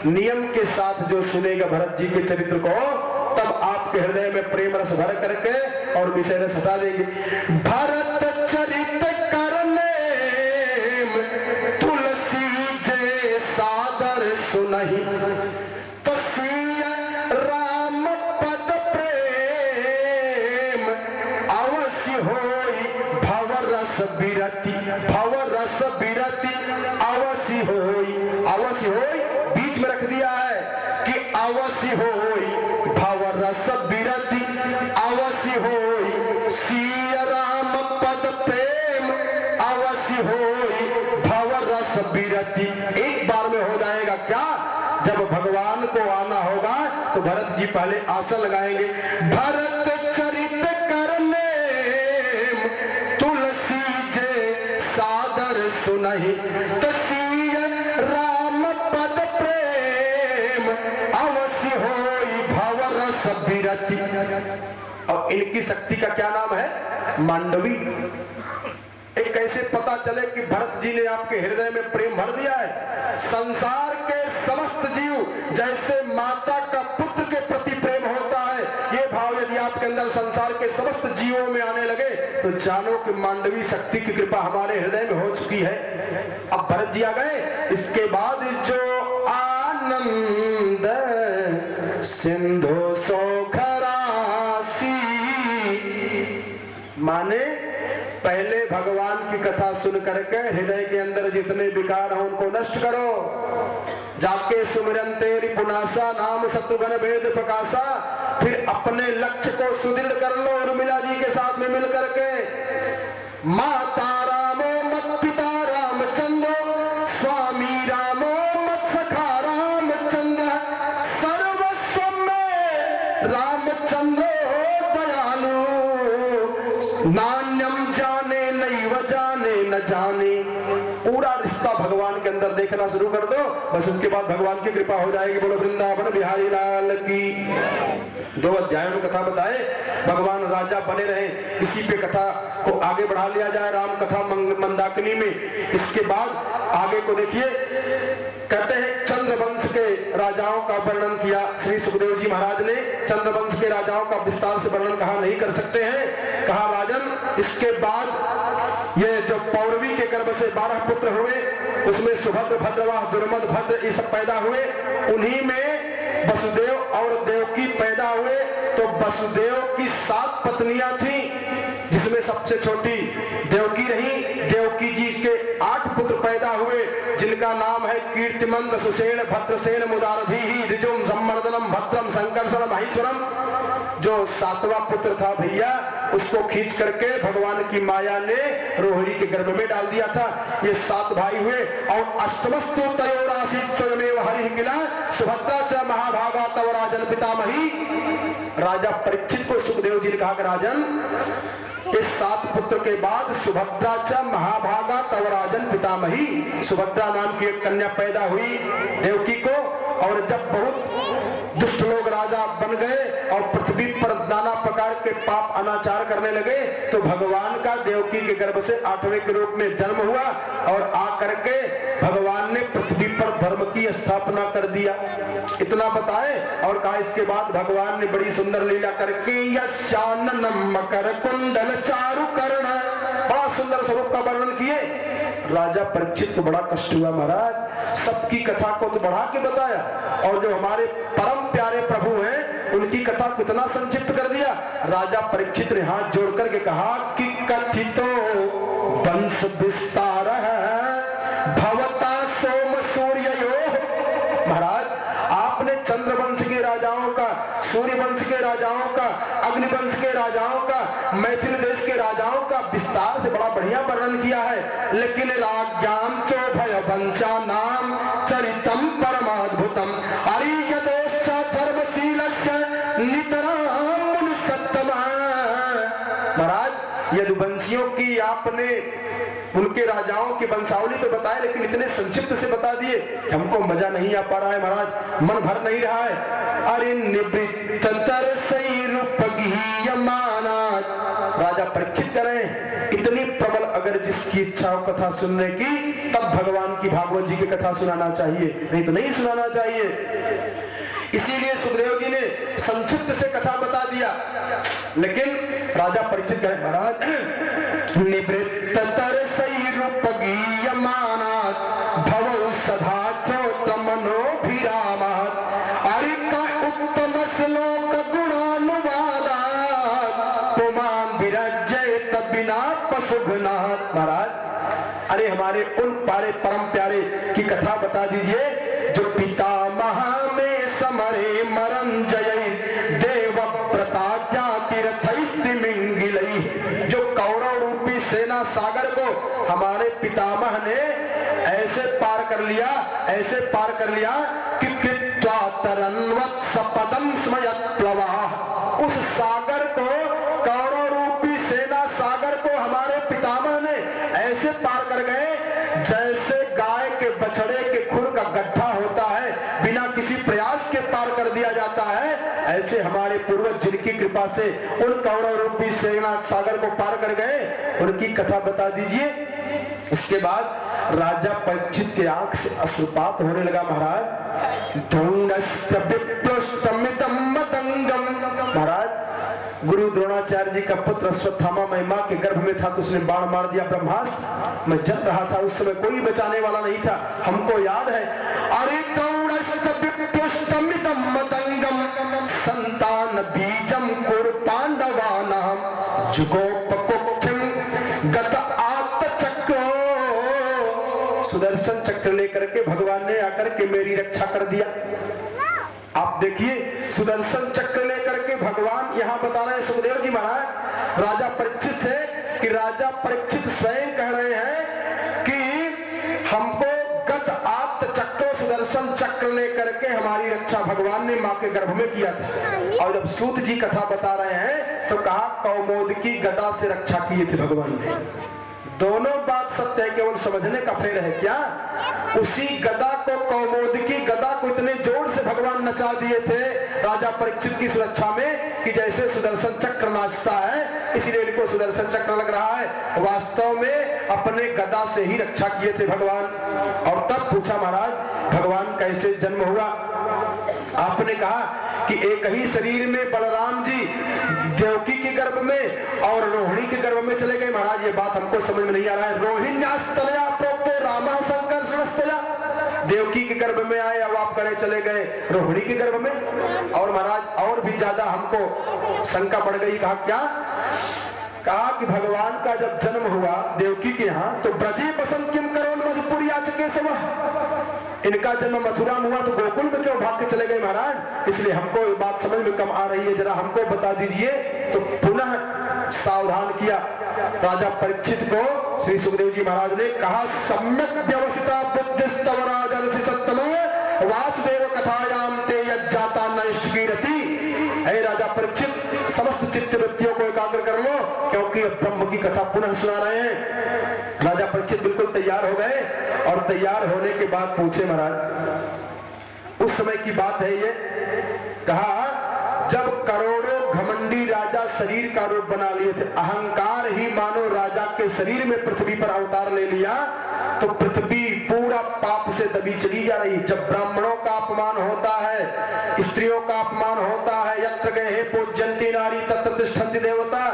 नियम के साथ जो सुनेगा भरत जी के चरित्र को, तब आपके हृदय में प्रेम रस भर करके और विषय रस हटा देंगे। भरत चरित करने तुलसी जे सादर सुनहि, तसिय राम पद प्रेम अवश्य होई भव रस बिरति, भव रस बिरति अवश्य होई। अवश्य होई बीच में रख दिया है कि अवश्य होई भव रस बिरति अवश्य होई, सिय राम पद प्रेम अवश्य होई भव रस बिरति। एक बार में हो जाएगा क्या? जब भगवान को आना होगा तो भरत जी पहले आसन लगाएंगे। भरत चरित करने तुलसी जे सादर सुनहि, तसिय राम पद प्रेम अवश्य होई भव रस बिरति। और इनकी शक्ति का क्या नाम है? मांडवी। एक कैसे पता चले कि भरत जी ने आपके हृदय में प्रेम भर दिया है? संसार के समस्त जीव जैसे माता का पुत्र के प्रति प्रेम होता है, ये भाव यदि आपके अंदर संसार के समस्त जीवों में आने लगे तो जानो कि मांडवी शक्ति की कृपा हमारे हृदय में हो चुकी है। अब भरत जी आ गए, इसके बाद जो आनंद सिंधु सोखरासी, माने पहले भगवान की कथा सुन करके हृदय के अंदर जितने विकार हैं उनको नष्ट करो। जाके सुमिरन तेरी पुनासा, नाम शत्रुघ्न वेद प्रकाशा। फिर अपने लक्ष्य को सुदृढ़ कर लो उर्मिला जी के साथ में मिल करके। माता रामो मत पिता रामचंद्र, स्वामी रामो मत सखा रामचंद्र, सर्वस्व में रामचंद्र दयालु, नान्यम जाने नैव जाने न जाने। पूरा रिश्ता भगवान के अंदर देखना शुरू कर दो, बस इसके बाद भगवान की कृपा हो जाएगी। बोलो वृंदावन बिहारी लाल की। 2 अध्यायों में कथा बताए, भगवान राजा बने रहे, इसी पे कथा को आगे बढ़ा लिया जाए राम कथा मंदाकिनी में। इसके बाद आगे को देखिए, कहते हैं चंद्रवंश के राजाओं का वर्णन किया श्री सुखदेव जी महाराज ने। चंद्रवंश के राजाओं का विस्तार से वर्णन कहा नहीं कर सकते हैं। कहा राजन, इसके बाद ये जो पौरवी के गर्भ से 12 पुत्र हुए, उसमें सुभद्र, भद्रवाह, दुर्मद, भद्र ये सब पैदा हुए। उन्हीं में वसुदेव और देवकी पैदा हुए। तो वसुदेव की 7 पत्नियां थी, जिसमें सबसे छोटी देवकी रही। देवकी जी के 8 पुत्र पैदा हुए, जिनका नाम है कीर्तिमंद, सुसेन, भद्रसेन, मुदारधीहि, ऋजुम, सम्मर्दनम, भद्रम, संकर्षण, महेश्वरम। जो 7वां पुत्र था भैया, उसको खींच करके भगवान की माया ने रोहिणी के गर्भ में डाल दिया था। ये 7 भाई हुए। और अष्टमस्तु तयोरासी स्वयमेव हरिः किला, सुभद्रा च महाभागा तव राजन पितामही। राजा परीक्षित को सुखदेव जी ने कहा कि राजन, इस 7 पुत्र के बाद सुभद्रा च महाभागा तव राजन पितामही। सुभद्रा नाम की एक कन्या पैदा हुई देवकी को। और जब बहुत दुष्ट लोग राजा बन गए और पृथ्वी पर नाना प्रकार के पाप अनाचार करने लगे, तो भगवान का देवकी के गर्भ से 8वें के रूप में जन्म हुआ और आकर के भगवान ने पृथ्वी पर धर्म की स्थापना कर दिया। इतना बताए और कहा इसके बाद भगवान ने बड़ी सुंदर लीला करके यशाननम मकर कुंडल चारु कर्ण, बड़ा सुंदर स्वरूप का वर्णन किए। राजा परीक्षित को बड़ा कष्ट हुआ, महाराज सबकी कथा को तो बढ़ा के बताया और जो हमारे परम प्यारे प्रभु हैं उनकी कथा कितना संक्षिप्त कर दिया। राजा परीक्षित ने हाथ जोड़ करके कहा कि कथितो वंश विस्तार भवता सोम सूर्ययोः। महाराज आपने चंद्रवंश के राजाओं का, सूर्य वंश के राजाओं का, अग्निवंश के राजाओं का, मैथिल देश के राजाओं का विस्तार से बड़ा बढ़िया वर्णन किया है। लेकिन राज्ञाम चोभय वंशा नाम चरितम परमाद्भुतम अरियदोश्च धर्मशीलस्य नितराम मुनि सत्तमा। महाराज यदुवंशियों की आपने उनके राजाओं की वंशावली तो बताए, लेकिन इतने संक्षिप्त से बता दिए कि हमको मजा नहीं आ पा रहा है महाराज, मन भर नहीं रहा है। अरे निवृत्तर सैरूपगीयमाना, राजा परीक्षित कर रहे हैं, इतने इतनी प्रबल अगर जिसकी इच्छा हो कथा सुनने की, तब भगवान की भागवत जी की कथा सुनाना चाहिए, नहीं तो नहीं सुनाना चाहिए। इसीलिए सुखदेव जी ने संक्षिप्त से कथा बता दिया। लेकिन राजा परीक्षित कहे, महाराज निवृत्त तरसई रूपगीयमानात् भवौ सदा चोत्र मनोभिरामात् अरिका उत्तम श्लोक गुणानुवादात् पुमान विरज्येत बिना पशुघ्नात्। महाराज अरे हमारे उन पारे परम प्यारे की कथा बता दीजिए जो पितामह में समरे मरंजय देव प्रता जातिरथैस्तिमिंगिलई, जो कौरव रूपी सेना सागर को हमारे पितामह ने ऐसे पार कर लिया, ऐसे पार कर लिया कि कृत्वा तरन्वत् सपदं स्मयत् प्लवाः। उस सागर को, कौरव रूपी सेना सागर को हमारे पितामह ने ऐसे पार कर गए जैसे गाय के बछड़े के खुर का गड्ढा होता है, बिना किसी प्रयास के पार कर दिया जाता है। ऐसे हमारे पूर्वज जिनकी कृपा से उन कौरव रूपी सेना सागर को पार कर गए, उनकी कथा बता दीजिए। इसके बाद राजा परीक्षित के आंख से अश्रुपात होने लगा। महाराज द्रोणस्य विप्लुष्टमिदं मदंगम, महाराज गुरु द्रोणाचार्य जी का पुत्र अश्वत्थामा महिमा के गर्भ में था तो उसने बाण मार दिया ब्रह्मास्त्र। मैं जल रहा था, उस समय कोई बचाने वाला नहीं था, हमको याद है। अरे द्रोणस्य विप्लुष्टमिदं मदंगम संतान बीजम कुरु पांडवानां जुगोपकुक्षिम गत आत्तचक्रो। सुदर्शन चक्र लेकर के भगवान ने आकर के मेरी रक्षा कर दिया। आप देखिए सुदर्शन चक्र लेकर के भगवान यहाँ बता रहे हैं सुखदेव जी महाराज राजा परीक्षित से, कि राजा परीक्षित स्वयं कह रहे हैं कि हमको गत आत्त चक्र सुदर्शन चक्र लेकर के हमारी रक्षा भगवान ने माँ के गर्भ में किया था। और जब सूत जी कथा बता रहे हैं तो कहा कौमोद की गदा से रक्षा की थी भगवान ने। दोनों बात सत्य है, केवल समझने का फेर है क्या। उसी गदा को, कौमोद की गदा को इतने जोर से भगवान नचा दिए थे राजा परीक्षित की सुरक्षा में कि जैसे सुदर्शन चक्र नाचता है, इसीलिए इनको सुदर्शन चक्र लग रहा है। वास्तव में अपने गदा से ही रक्षा किए थे भगवान। और तब पूछा महाराज भगवान कैसे जन्म हुआ। आपने कहा कि एक ही शरीर में बलराम जी देवकी के गर्भ में और रोहिणी के गर्भ में चले गए। महाराज ये बात हमको समझ में नहीं आ रहा है। रोहिण्यास्तनया प्रोक्तो रामः संकर्षणस्तया, देवकी के गर्भ में आए, अब आप करे चले गए रोहिणी के गर्भ में। और महाराज और भी ज्यादा हमको शंका बढ़ गई। कहा क्या? कहा कि भगवान का जब जन्म हुआ देवकी के यहाँ तो ब्रजे बसंत किम करोन मधुपुरी आचके समय, इनका जन्म मथुरा में हुआ तो गोकुल में क्यों भाग के चले गए महाराज। इसलिए हमको ये बात समझ में कम आ रही है, जरा हमको बता दीजिए। तो पुनः सावधान किया राजा परीक्षित को श्री सुखदेव जी महाराज ने। कहा सम्यक व्यवस्थिता बुद्धिस्तव राजर्षि सत्तमय वासुदेव कथायाम ते यज्जाता न इष्टकीरति। हे राजा परीक्षित समस्त चित्त वृत्तियों को एकाग्र कर लो, क्योंकि अब ब्रह्म की कथा पुनः सुना रहे हैं। राजा परीक्षित बिल्कुल तैयार हो गए और तैयार होने के बाद पूछे महाराज उस समय की बात है ये। कहा जब करोड़ों घमंडी राजा शरीर का रूप बना लिए थे, अहंकार ही मानो राजा के शरीर में पृथ्वी पर अवतार ले लिया, तो पृथ्वी पूरा पाप से दबी चली जा रही। जब ब्राह्मणों का अपमान होता है, स्त्रियों का अपमान होता है, यत्र गए पूज्यन्ति नारी तत्र तिष्ठन्ति देवता,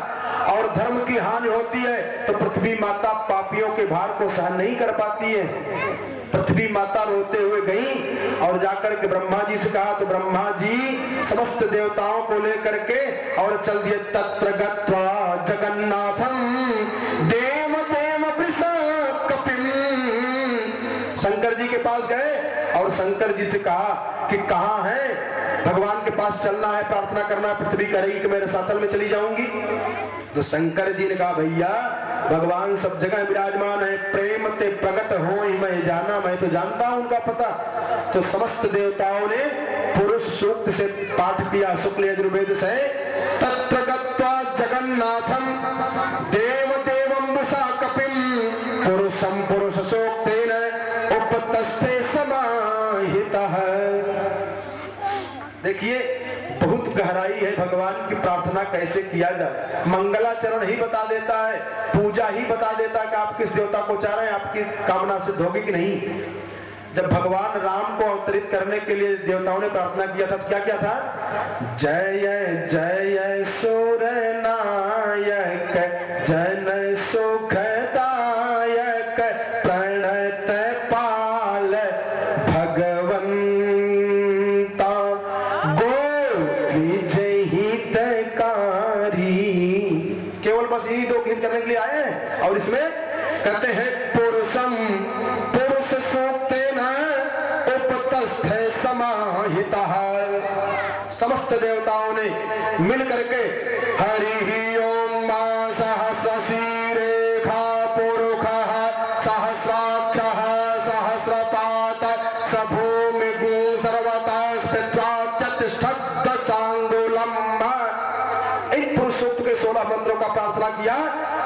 और धर्म की हानि होती है तो पृथ्वी माता पापियों के भार को सहन नहीं कर पाती है। पृथ्वी माता रोते हुए गई और जाकर के ब्रह्मा जी से कहा तो ब्रह्मा जी समस्त देवताओं को लेकर के और चल दिए। तत्र गत्वा जगन्नाथम देव देव वृष कपिम, शंकर जी के पास गए और शंकर जी से कहा कि कहाँ है, भगवान के पास चलना है, प्रार्थना करना है। पृथ्वी कह रही कि मेरे साथल में चली जाऊंगी। तो शंकर जी ने कहा भैया भगवान सब जगह विराजमान है, प्रेम ते प्रकट हो मैं जाना, मैं तो जानता हूं उनका पता। तो समस्त देवताओं ने पुरुष सूक्त से पाठ किया शुक्ल यजुर्वेद से। तत्र गत्वा जगन्नाथम देव देवम वृषा कपिम पुरुषम पुरुष सूक्तेन उपतस्थे समाहितः। देखिए बहुत गहराई है भगवान की प्रार्थना कैसे किया जाए। मंगलाचरण ही बता देता है, पूजा ही बता देता है कि आप किस देवता को चाह रहे हैं, आपकी कामना सिद्ध होगी कि नहीं। जब भगवान राम को अवतरित करने के लिए देवताओं ने प्रार्थना किया था तो क्या क्या था? जय जय सूर नायक जन सुखदायक प्रणत पाल भगवंता गो द्विजय हितकारी। केवल बस यही दो हित करने के लिए आए हैं। और इसमें कहते हैं पुरुषम पुरुष सूक्तेन उपतस्थ समाहिता। समस्त देवताओं ने मिल करके हरि ओम मा सहस्रशीरेखा पुरुषः सहस्राक्षः सहस्रपात स भूमिगु सर्वतः स्थित्वा तिष्ठत् दशांगुलम्। इन पुरुष सूक्त के 16 मंत्रों का प्रार्थना किया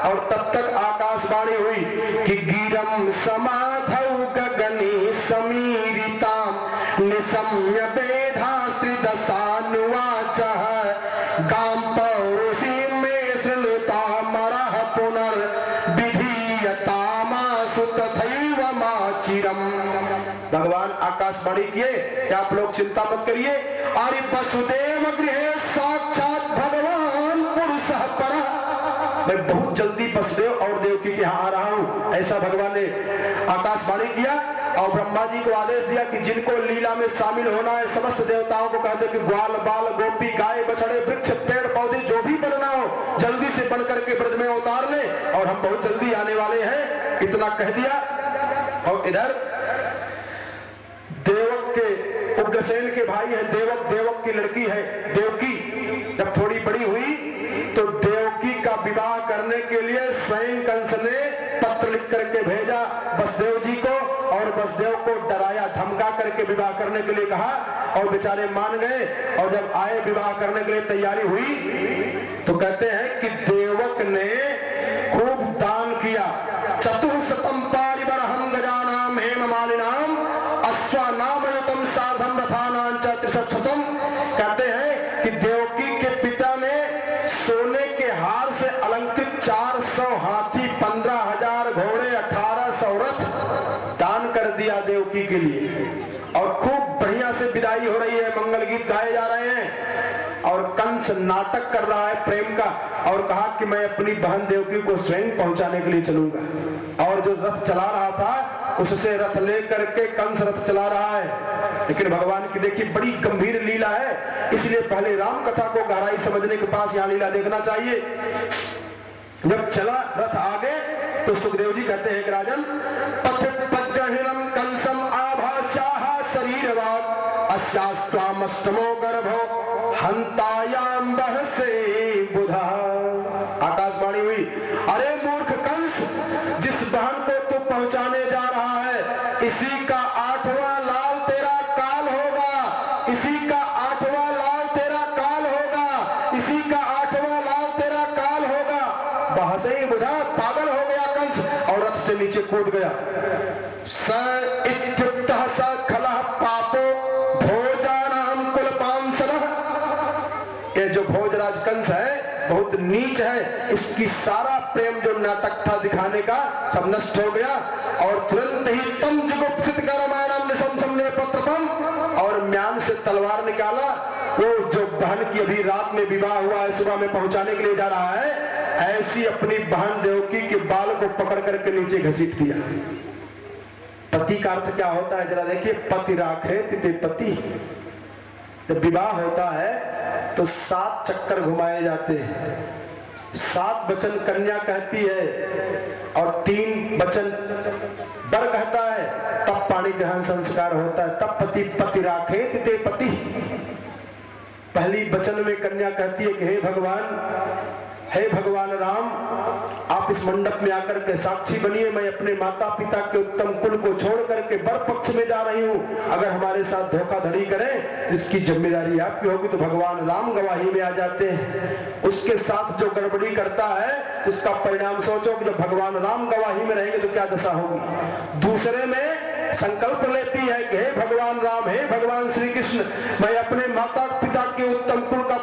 और तब तक आकाशवाणी हुई कि गिरम समाधौ गगने समीरितां निशम्य वेधास्त्रिदशानुवाचः गां पौरुषीं मे शृणुतामरः पुनर्विधीयतामासु तथैव माचिरम्। भगवान आकाशवाणी किए कि आप लोग चिंता मत करिए, अरे वसुदेव गृहे साक्षात भगवान पुरुषः परः। मैं बहुत जल्दी वसुदेव और देवकी के यहाँ आ रहा हूँ, ऐसा भगवान ने आकाशवाणी किया। और ब्रह्मा जी को आदेश दिया कि जिनको लीला में शामिल होना है समस्त देवताओं को कह दे कि ग्वाल बाल गोपी गाय बछड़े वृक्ष पेड़ पौधे जो भी बनना हो जल्दी से बन करके ब्रज में उतार ले और हम बहुत जल्दी आने वाले हैं। इतना कह दिया। और इधर देवक के उग्रसेन के भाई है देवक, देवक की लड़की है देवकी। जब थोड़ी बड़ी हुई तो देवकी का विवाह करने के लिए स्वयं कंस ने पत्र लिख करके भेजा वसुदेव जी को और वसुदेव को डराया धमका करके विवाह करने के लिए कहा और बेचारे मान गए। और जब आए विवाह करने के लिए तैयारी हुई तो कहते हैं कि देवक ने खूब दान किया। चतुर्शतम पारिबरहं गजानां हेममालिनां अश्वानामयुतं सार्धं रथानां च त्रिशतम। कहते हैं कि देवकी के पिता ने सोने के हार से अलंकृत 400 हाथी 15,000 घोड़े 1800 रथ दान कर दिया देवकी के लिए। और खूब बढ़िया से विदाई हो रही है, मंगल गीत गाए जा रहे हैं और कंस नाटक कर रहा है प्रेम का और कहा कि मैं अपनी बहन देवकी को स्वयं पहुंचाने के लिए चलूंगा। और जो रथ चला रहा था उससे रथ लेकर के कंस रथ चला रहा है। लेकिन भगवान की देखिए बड़ी गंभीर लीला है, इसलिए पहले राम कथा को गहराई समझने के पास यहाँ लीला देखना चाहिए। जब चला रथ आगे तो सुखदेव जी कहते हैं कि राजन पथ्यपद्रहीनम कंसम आभास्याः शरीरवाग अस्यास्त्वामष्टमो गर्भो हंतायाम बहसे बुधा। आकाशवाणी हुई, अरे मूर्ख कंस, जिस बहन को तू पहुंचाने जा रहा है इसी का 8वां लाल तेरा काल होगा, इसी का 8वां लाल तेरा काल होगा, इसी का 8वां लाल तेरा काल होगा। बहसे ही बुधा, पागल हो गया कंस और रथ से नीचे कूद गया। स इत्युक्तः स खलः पापो भोजानां कुलपांसलः। ये जो भोजराज कंस है बहुत नीच है, इसकी सारा प्रेम जो नाटक था दिखाने का सब नष्ट हो गया। और तुरंत ही तम जुगुप्सित करमाणं निशंसं निरपत्रपं और म्यान से तलवार निकाला। वो जो बहन की अभी रात में विवाह हुआ है सुबह में पहुंचाने के लिए जा रहा है, ऐसी अपनी बहन देवकी के बाल को पकड़ करके नीचे घसीट दिया। पति का अर्थ क्या होता है जरा देखिए, पति राखे तिते पति। जब विवाह होता है तो 7 चक्कर घुमाए जाते हैं, 7 वचन कन्या कहती है और 3 वचन वर कहता है, तब पाणी ग्रहण संस्कार होता है, तब पति पति राखे तिते पति। पहली वचन में कन्या कहती है कि हे भगवान राम, आप इस मंडप में आकर के साक्षी बनिए, मैं अपने माता पिता के उत्तम कुल को छोड़ करके वर पक्ष में जा रही हूँ। अगर हमारे साथ धोखाधड़ी करें इसकी जिम्मेदारी आपकी होगी। तो भगवान राम गवाही में आ जाते हैं। उसके साथ जो गड़बड़ी करता है उसका परिणाम सोचो कि जब भगवान राम गवाही में रहेंगे तो क्या दशा होगी। दूसरे में संकल्प लेती है कि हे भगवान राम, हे भगवान श्री कृष्ण, मैं अपने माता पिता के उत्तम कुल का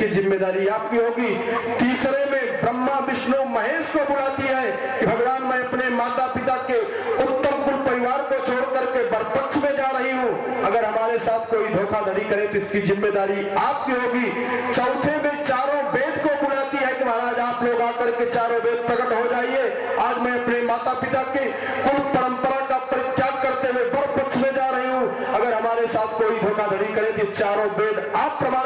इसकी जिम्मेदारी आपकी होगी। तीसरे में ब्रह्मा विष्णु महेश को बुलाती है कि भगवान मैं अपने माता पिता के उत्तम कुल परिवार को छोड़ करके बरपक्ष में जा रही हूँ, अगर हमारे साथ कोई धोखाधड़ी करे तो इसकी जिम्मेदारी आपकी होगी। चौथे में चारों वेद को बुलाती है कि महाराज आप लोग आकर के चारों वेद प्रकट हो जाइए, आज मैं अपने माता पिता के कुल परंपरा का परित्याग करते हुए बरपक्ष में जा रही हूँ, अगर हमारे साथ कोई धोखाधड़ी करे तो चारों वेद आप प्रमाण